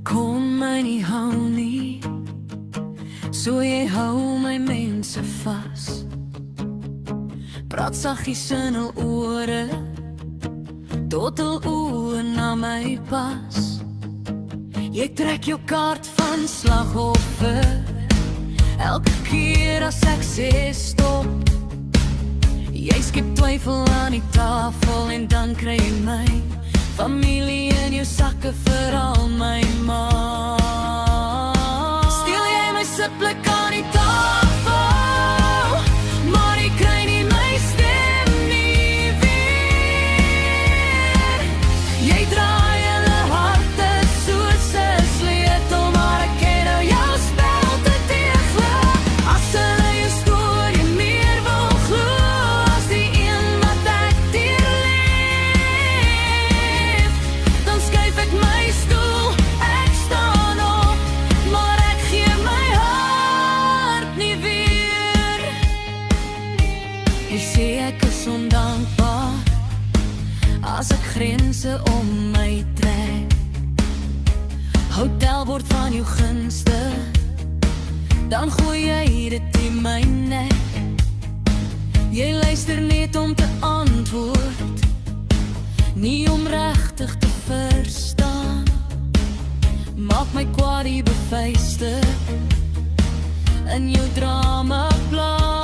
Kon my nie hou nie, so jy hou my mense vas. Praat saggies in hul ore, tot hul oë na my pas. Jy trek jou kaart van slagoffer, elke keer as ek sê stop. Jy skep twyfel aan die tafel en dan kry jy my familie in jou sakke vir al my maat. Steel jy my sitplek aan die tafel, maar jy kry nie my stem nie weer. Jy draai hulle harte soos 'n sleutel, maar ek ken nou jou spel te teëglo. As hulle jou storie meer wil glo as die een wat ek deurleef, dan skuif ek my stoel, ek staan op, maar ek gee my hart nie weer. Jy sê ek is ondankbaar as ek grense om my trek. Hotelbord van jou gunste, dan gooi jy dit in my nek. Jy luister net om te antwoord, nie om regtig te verstaan. Maak my kwaad die bewyste in jou drama plan.